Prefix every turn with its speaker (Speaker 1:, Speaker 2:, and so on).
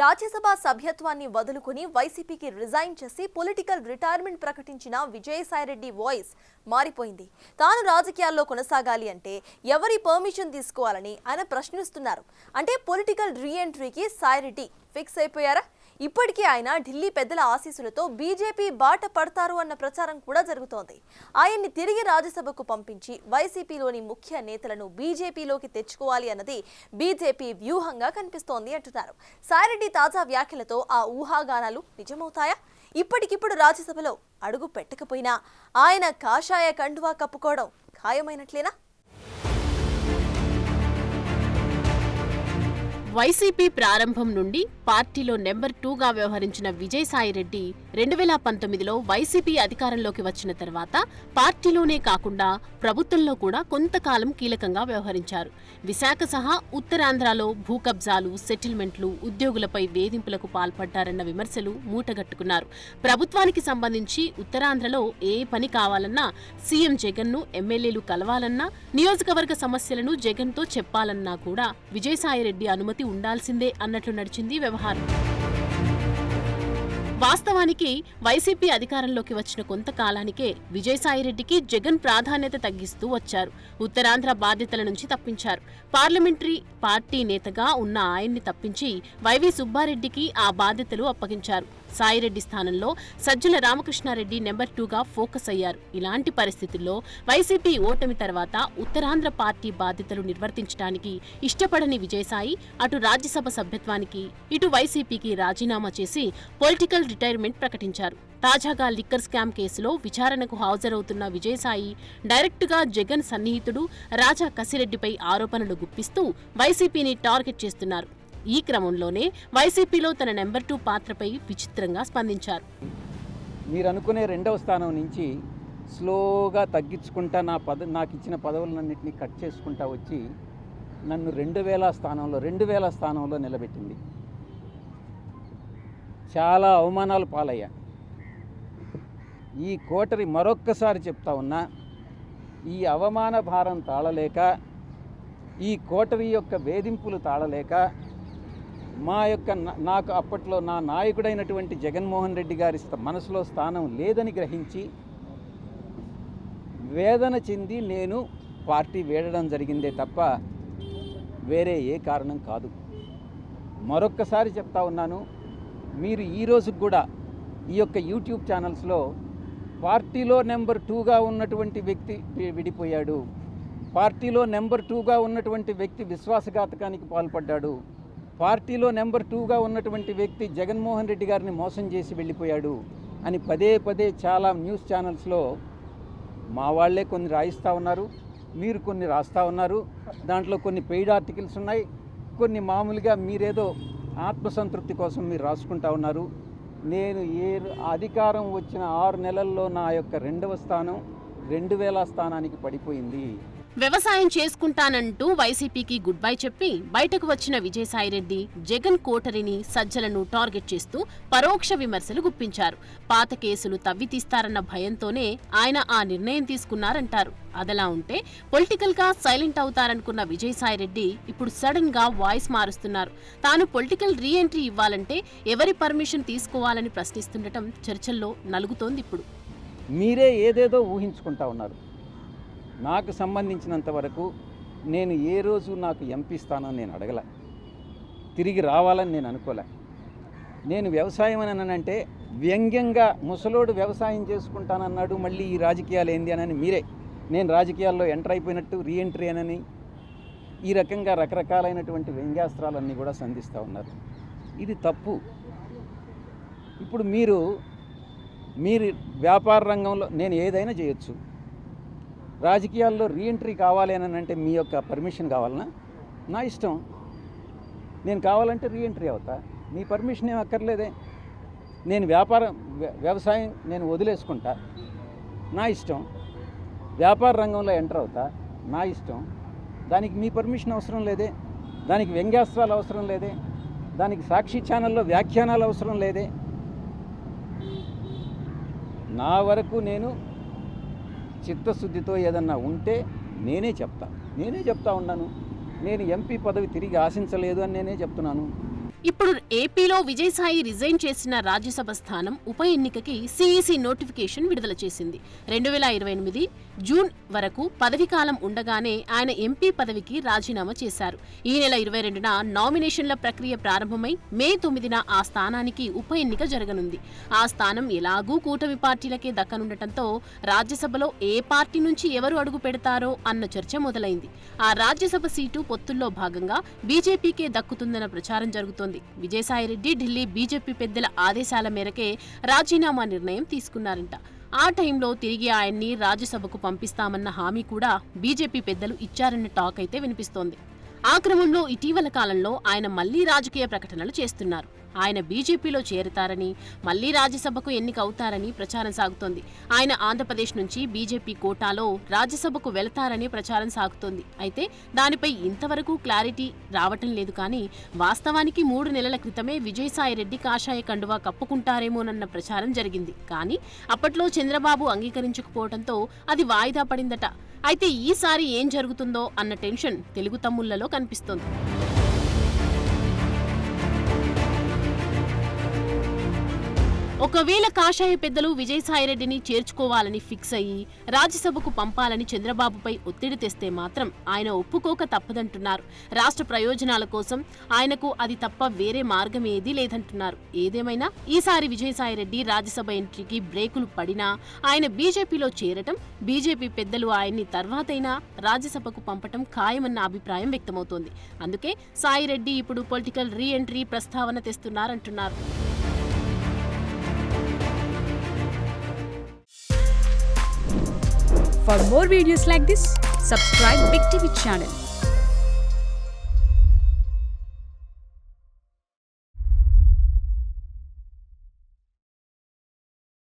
Speaker 1: రాజ్యసభ సభ్యత్వాన్ని వదులుకుని వైసీపీకి రిజైన్ చేసి పొలిటికల్ రిటైర్మెంట్ ప్రకటించిన విజయసాయిరెడ్డి వాయిస్ మారిపోయింది. తాను రాజకీయాల్లో కొనసాగాలి అంటే ఎవరి పర్మిషన్ తీసుకోవాలని ఆయన ప్రశ్నిస్తున్నారు. అంటే పొలిటికల్ రీఎంట్రీకి సాయిరెడ్డి ఫిక్స్ అయిపోయారా? ఇప్పటికీ ఆయన ఢిల్లీ పెద్దల ఆశీస్సులతో బీజేపీ బాట పడతారు అన్న ప్రచారం కూడా జరుగుతోంది. ఆయన్ని తిరిగి రాజ్యసభకు పంపించి వైసీపీలోని ముఖ్య నేతలను బీజేపీలోకి తెచ్చుకోవాలి అన్నది బీజేపీ వ్యూహంగా కనిపిస్తోంది అంటున్నారు. సాయిరెడ్డి తాజా వ్యాఖ్యలతో ఆ ఊహాగానాలు నిజమవుతాయా? ఇప్పటికిప్పుడు రాజ్యసభలో అడుగు పెట్టకపోయినా ఆయన కాషాయ కండువా కప్పుకోవడం ఖాయమైనట్లేనా?
Speaker 2: వైసీపీ ప్రారంభం నుండి పార్టీలో నెంబర్ 2గా వ్యవహరించిన విజయసాయిరెడ్డి 2019లో వైసీపీ అధికారంలోకి వచ్చిన తర్వాత పార్టీలోనే కాకుండా ప్రభుత్వంలో కూడా కొంతకాలం కీలకంగా వ్యవహరించారు. విశాఖ సహా ఉత్తరాంధ్రలో భూకబ్జాలు, సెటిల్మెంట్లు, ఉద్యోగులపై వేధింపులకు పాల్పడ్డారన్న విమర్శలు మూటగట్టుకున్నారు. ప్రభుత్వానికి సంబంధించి ఉత్తరాంధ్రలో ఏ పని కావాలన్నా సీఎం జగన్ను ఎమ్మెల్యేలు కలవాలన్నా, నియోజకవర్గ సమస్యలను జగన్తో చెప్పాలన్నా కూడా విజయసాయిరెడ్డి అనుమతి ఉండాల్సిందే అన్నట్లు నడిచింది వ్యవహారం. వాస్తవానికి వైసీపీ అధికారంలోకి వచ్చిన కొంతకాలానికే విజయసాయిరెడ్డికి జగన్ ప్రాధాన్యత తగ్గిస్తూ వచ్చారు. ఉత్తరాంధ్ర బాధ్యతల నుంచి తప్పించారు. పార్లమెంటరీ పార్టీ నేతగా ఉన్న ఆయన్ని తప్పించి వైవి సుబ్బారెడ్డికి ఆ బాధ్యతలు అప్పగించారు. సాయిరెడ్డి స్థానంలో సజ్జల రామకృష్ణారెడ్డి నెంబర్ 2గా ఫోకస్ అయ్యారు. ఇలాంటి పరిస్థితుల్లో వైసీపీ ఓటమి తర్వాత ఉత్తరాంధ్ర పార్టీ బాధ్యతలు నిర్వర్తించడానికి ఇష్టపడని విజయసాయి అటు రాజ్యసభ సభ్యత్వానికి, ఇటు వైసీపీకి రాజీనామా చేసి పొలిటికల్ రిటైర్మెంట్ ప్రకటించారు. తాజాగా లిక్కర్ స్కామ్ కేసులో విచారణకు హాజరవుతున్న విజయసాయి డైరెక్టుగా జగన్ సన్నిహితుడు రాజా కసిరెడ్డిపై ఆరోపణలు గుప్పిస్తూ వైసీపీని టార్గెట్ చేస్తున్నారు. ఈ క్రమంలోనే వైసీపీలో తన నెంబర్ 2 పాత్రపై విచిత్రంగా స్పందించారు.
Speaker 3: మీరు అనుకునే 2వ స్థానం నుంచి స్లోగా తగ్గించుకుంటా నాకు ఇచ్చిన పదవులన్నింటినీ కట్ చేసుకుంటా వచ్చి నన్ను 2000 స్థానంలో నిలబెట్టింది. చాలా అవమానాలు పాలయ్యా. ఈ కోటరి మరొక్కసారి చెప్తా ఉన్నా, ఈ అవమాన భారం తాళలేక, ఈ కోటరి యొక్క వేధింపులు తాళలేక, నాకు అప్పట్లో నా నాయకుడైనటువంటి జగన్మోహన్ రెడ్డి గారి మనసులో స్థానం లేదని గ్రహించి వేదన చెంది నేను పార్టీ వీడడం జరిగిందే తప్ప వేరే ఏ కారణం కాదు. మరొక్కసారి చెప్తా ఉన్నాను, మీరు ఈ రోజుకు కూడా ఈ యొక్క యూట్యూబ్ ఛానల్స్లో పార్టీలో నెంబర్ 2గా ఉన్నటువంటి వ్యక్తి విడిపోయాడు, పార్టీలో నెంబర్ 2గా ఉన్నటువంటి వ్యక్తి విశ్వాసఘాతకానికి పాల్పడ్డాడు, పార్టీలో నెంబర్ 2గా ఉన్నటువంటి వ్యక్తి జగన్మోహన్ రెడ్డి గారిని మోసం చేసి వెళ్ళిపోయాడు అని పదే పదే చాలా న్యూస్ ఛానల్స్లో మా వాళ్లే కొన్ని రాయిస్తూ ఉన్నారు, మీరు కొన్ని రాస్తూ ఉన్నారు. దాంట్లో కొన్ని పెయిడ్ ఆర్టికల్స్ ఉన్నాయి, కొన్ని మామూలుగా మీరేదో ఆత్మసంతృప్తి కోసం మీరు రాసుకుంటా ఉన్నారు. నేను అధికారం వచ్చిన 6 నెలల్లో నా యొక్క 2వ స్థానం 2000 స్థానానికి పడిపోయింది.
Speaker 2: వ్యవసాయం చేసుకుంటానంటూ వైసీపీకి గుడ్ బై చెప్పి బయటకు వచ్చిన విజయసాయిరెడ్డి జగన్ కోటరిని, సజ్జలను టార్గెట్ చేస్తూ పరోక్ష విమర్శలు గుప్పించారు. పాత కేసులు తవ్వితీస్తారన్న భయంతోనే ఆయన ఆ నిర్ణయం తీసుకున్నారంటారు. అదలా ఉంటే పొలిటికల్ గా సైలెంట్ అవుతారనుకున్న విజయసాయిరెడ్డి ఇప్పుడు సడన్ గా వాయిస్ మారుస్తున్నారు. తాను పొలిటికల్ రీఎంట్రీ ఇవ్వాలంటే ఎవరి పర్మిషన్ తీసుకోవాలని ప్రశ్నిస్తుండటం చర్చల్లో నలుగుతోంది. ఇప్పుడు
Speaker 3: మీరే ఏదేదో ఊహించుకుంటా ఉన్నారు. నాకు సంబంధించినంత వరకు నేను ఏ రోజు నాకు ఎంపీ స్థానం నేను అడగల, తిరిగి రావాలని నేను అనుకోలే. నేను వ్యవసాయం అని అంటే వ్యంగ్యంగా ముసలోడు వ్యవసాయం చేసుకుంటానన్నాడు, మళ్ళీ ఈ రాజకీయాలు ఏంది అని మీరే నేను రాజకీయాల్లో ఎంటర్ అయిపోయినట్టు రీఎంట్రీ అని ఈ రకంగా రకరకాలైనటువంటి వ్యంగ్యాస్త్రాలన్నీ కూడా సంధిస్తూ ఉన్నారు. ఇది తప్పు. ఇప్పుడు మీరు వ్యాపార రంగంలో నేను ఏదైనా చేయొచ్చు, రాజకీయాల్లో రీఎంట్రీ కావాలి అని అంటే మీ యొక్క పర్మిషన్ కావాలన్నా నా ఇష్టం. నేను కావాలంటే రీఎంట్రీ అవుతా, మీ పర్మిషన్ ఏం అక్కర్లేదే. నేను వ్యవసాయం నేను వదిలేసుకుంటా, నా ఇష్టం. వ్యాపార రంగంలో ఎంటర్ అవుతా, నా ఇష్టం. దానికి మీ పర్మిషన్ అవసరం లేదే, దానికి వ్యంగ్యాస్త్రాలు అవసరం లేదే, దానికి సాక్షి ఛానల్లో వ్యాఖ్యానాలు అవసరం లేదే. నా వరకు నేను చిత్తశుద్ధితో ఏదన్నా ఉంటే నేనే చెప్తా ఉన్నాను. నేను ఎంపీ పదవి తిరిగి ఆశించలేదు అని నేనే చెప్తున్నాను.
Speaker 2: ఇప్పుడు ఏపీలో విజయసాయి రిజైన్ చేసిన రాజ్యసభ స్థానం ఉప ఎన్నికకి సిఈసి నోటిఫికేషన్ విడుదల చేసింది. 2028 జూన్ వరకు పదవీకాలం ఉండగానే ఆయన ఎంపీ పదవికి రాజీనామా చేశారు. ఈ నెల 22న నామినేషన్ల ప్రక్రియ ప్రారంభమై మే 9న ఆ స్థానానికి ఉప ఎన్నిక జరగనుంది. ఆ స్థానం ఎలాగూ కూటమి పార్టీలకే దక్కనుండటంతో రాజ్యసభలో ఏ పార్టీ నుంచి ఎవరు అడుగు పెడతారో అన్న చర్చ మొదలైంది. ఆ రాజ్యసభ సీటు పొత్తుల్లో భాగంగా బీజేపీకే దక్కుతుందన్న ప్రచారం జరుగుతోంది. విజయసాయిరెడ్డి ఢిల్లీ బీజేపీ పెద్దల ఆదేశాల మేరకే రాజీనామా నిర్ణయం తీసుకున్నారంట. ఆ టైంలో తిరిగి ఆయన్ని రాజ్యసభకు పంపిస్తామన్న హామీ కూడా బీజేపీ పెద్దలు ఇచ్చారన్న టాక్ అయితే వినిపిస్తోంది. ఆ క్రమంలో ఇటీవల కాలంలో ఆయన మళ్లీ రాజకీయ ప్రకటనలు చేస్తున్నారు. ఆయన బీజేపీలో చేరతారని, మళ్లీ రాజ్యసభకు ఎన్నికవుతారని ప్రచారం సాగుతోంది. ఆయన ఆంధ్రప్రదేశ్ నుంచి బీజేపీ కోటాలో రాజ్యసభకు వెళతారని ప్రచారం సాగుతోంది. అయితే దానిపై ఇంతవరకు క్లారిటీ రావటం లేదు. కానీ వాస్తవానికి 3 నెలల క్రితమే విజయసాయిరెడ్డి కాషాయ కండువా కప్పుకుంటారేమోనన్న ప్రచారం జరిగింది. కానీ అప్పట్లో చంద్రబాబు అంగీకరించకపోవడంతో అది వాయిదా పడిందట. అయితే ఈసారి ఏం జరుగుతుందో అన్న టెన్షన్ తెలుగు తమ్ముళ్లలో కనిపిస్తోంది. ఒకవేళ కాషాయ పెద్దలు విజయసాయిరెడ్డిని చేర్చుకోవాలని ఫిక్స్ అయ్యి రాజ్యసభకు పంపాలని చంద్రబాబుపై ఒత్తిడి తెస్తే మాత్రం ఆయన ఒప్పుకోక తప్పదంటున్నారు. రాష్ట్ర ప్రయోజనాల కోసం ఆయనకు అది తప్ప వేరే మార్గం ఏదీ లేదంటున్నారు. ఏదేమైనా ఈసారి విజయసాయిరెడ్డి రాజ్యసభ ఎంట్రీకి బ్రేకులు పడినా ఆయన బీజేపీలో చేరటం, బీజేపీ పెద్దలు ఆయన్ని తర్వాతైనా రాజ్యసభకు పంపటం ఖాయమన్న అభిప్రాయం వ్యక్తమవుతోంది. అందుకే సాయిరెడ్డి ఇప్పుడు పొలిటికల్ రీ ఎంట్రీ ప్రస్తావన తెస్తున్నారంటున్నారు.
Speaker 4: For more videos like this, subscribe Big TV channel.